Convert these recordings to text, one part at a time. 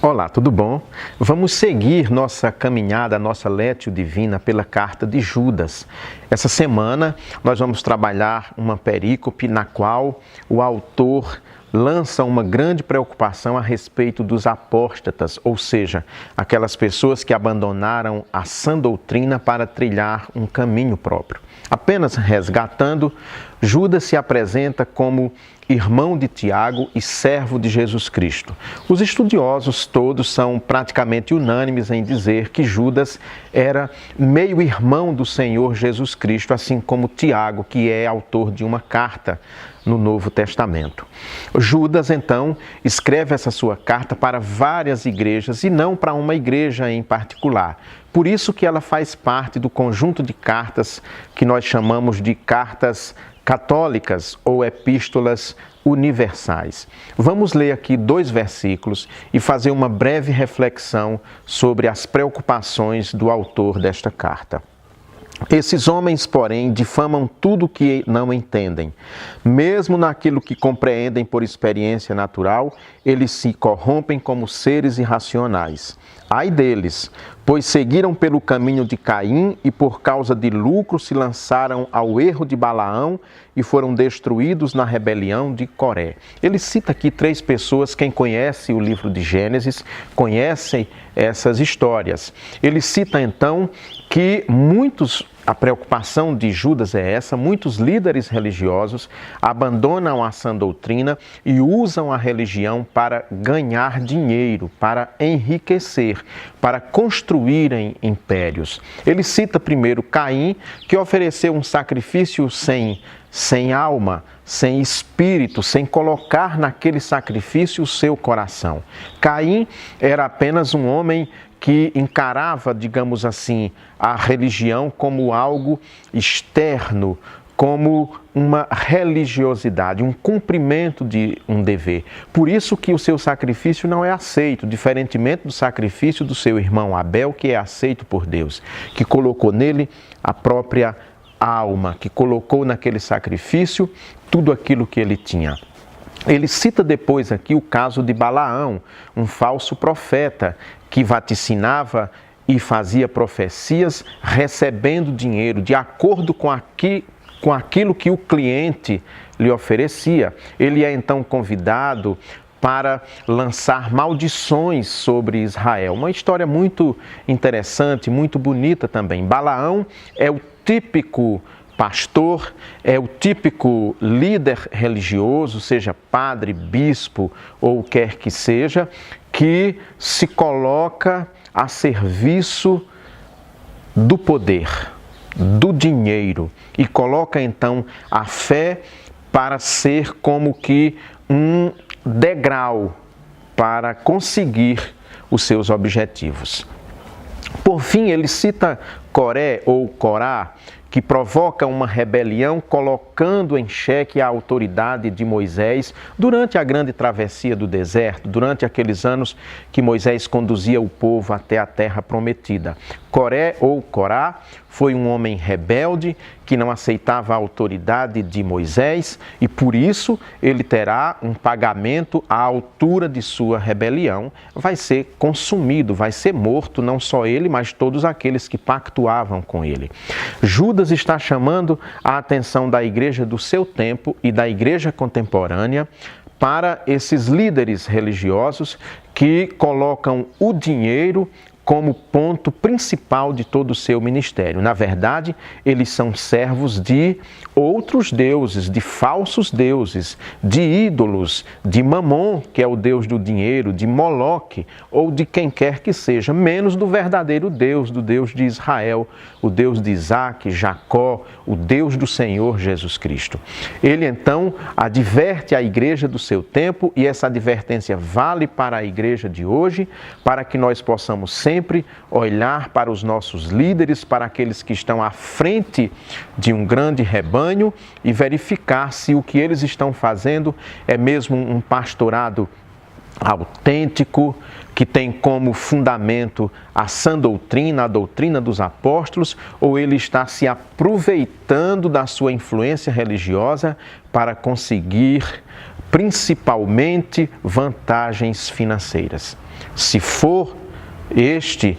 Olá, tudo bom? Vamos seguir nossa caminhada, nossa Létio Divina pela carta de Judas. Essa semana nós vamos trabalhar uma perícope na qual o autor lança uma grande preocupação a respeito dos apóstatas, ou seja, aquelas pessoas que abandonaram a sã doutrina para trilhar um caminho próprio. Apenas resgatando, Judas se apresenta como irmão de Tiago e servo de Jesus Cristo. Os estudiosos todos são praticamente unânimes em dizer que Judas era meio-irmão do Senhor Jesus Cristo, assim como Tiago, que é autor de uma carta no Novo Testamento. Judas, então, escreve essa sua carta para várias igrejas e não para uma igreja em particular. Por isso que ela faz parte do conjunto de cartas que nós chamamos de cartas católicas ou epístolas universais. Vamos ler aqui 2 versículos e fazer uma breve reflexão sobre as preocupações do autor desta carta. Esses homens, porém, difamam tudo o que não entendem. Mesmo naquilo que compreendem por experiência natural, eles se corrompem como seres irracionais. Ai deles, pois seguiram pelo caminho de Caim e por causa de lucro se lançaram ao erro de Balaão e foram destruídos na rebelião de Coré. Ele cita aqui 3 pessoas, quem conhece o livro de Gênesis, conhecem essas histórias. Ele cita então que a preocupação de Judas é essa, muitos líderes religiosos abandonam a sã doutrina e usam a religião para ganhar dinheiro, para enriquecer, para construírem impérios. Ele cita primeiro Caim, que ofereceu um sacrifício sem alma, sem espírito, sem colocar naquele sacrifício o seu coração. Caim era apenas um homem que encarava, digamos assim, a religião como algo externo, como uma religiosidade, um cumprimento de um dever. Por isso que o seu sacrifício não é aceito, diferentemente do sacrifício do seu irmão Abel, que é aceito por Deus, que colocou nele a própria alma, que colocou naquele sacrifício tudo aquilo que ele tinha. Ele cita depois aqui o caso de Balaão, um falso profeta que vaticinava e fazia profecias recebendo dinheiro de acordo com aquilo que o cliente lhe oferecia. Ele é então convidado para lançar maldições sobre Israel. Uma história muito interessante, muito bonita também. Balaão é o típico pastor, é o típico líder religioso, seja padre, bispo ou quer que seja, que se coloca a serviço do poder, do dinheiro e coloca então a fé para ser como que um degrau para conseguir os seus objetivos. Por fim, ele cita Coré ou Corá, que provoca uma rebelião colocando em xeque a autoridade de Moisés durante a grande travessia do deserto, durante aqueles anos que Moisés conduzia o povo até a terra prometida. Coré ou Corá foi um homem rebelde que não aceitava a autoridade de Moisés e por isso ele terá um pagamento à altura de sua rebelião. Vai ser consumido, vai ser morto, não só ele, mas todos aqueles que pactuavam com ele. Judas está chamando a atenção da igreja do seu tempo e da igreja contemporânea para esses líderes religiosos que colocam o dinheiro como ponto principal de todo o seu ministério. Na verdade, eles são servos de outros deuses, de falsos deuses, de ídolos, de Mamon, que é o deus do dinheiro, de Moloque, ou de quem quer que seja, menos do verdadeiro Deus, do Deus de Israel, o Deus de Isaac, Jacó, o Deus do Senhor Jesus Cristo. Ele então adverte a igreja do seu tempo e essa advertência vale para a igreja de hoje, para que nós possamos sempre olhar para os nossos líderes, para aqueles que estão à frente de um grande rebanho e verificar se o que eles estão fazendo é mesmo um pastorado autêntico, que tem como fundamento a sã doutrina, a doutrina dos apóstolos, ou ele está se aproveitando da sua influência religiosa para conseguir principalmente vantagens financeiras. Se for este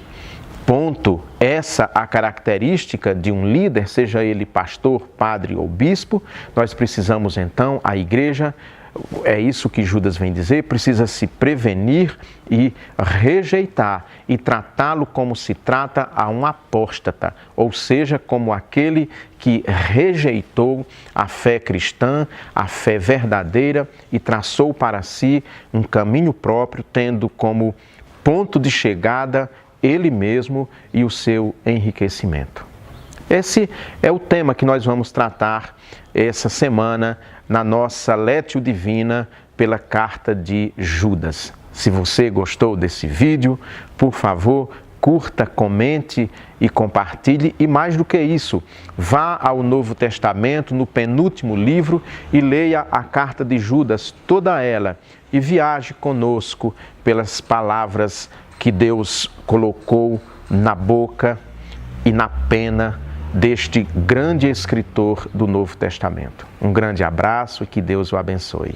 ponto, essa a característica de um líder, seja ele pastor, padre ou bispo, nós precisamos então, a igreja, é isso que Judas vem dizer, precisa se prevenir e rejeitar e tratá-lo como se trata a um apóstata, ou seja, como aquele que rejeitou a fé cristã, a fé verdadeira e traçou para si um caminho próprio, tendo como ponto de chegada ele mesmo e o seu enriquecimento. Esse é o tema que nós vamos tratar essa semana na nossa Lectio Divina pela carta de Judas. Se você gostou desse vídeo, por favor, curta, comente e compartilhe. E mais do que isso, vá ao Novo Testamento, no penúltimo livro, e leia a carta de Judas, toda ela, e viaje conosco pelas palavras que Deus colocou na boca e na pena deste grande escritor do Novo Testamento. Um grande abraço e que Deus o abençoe.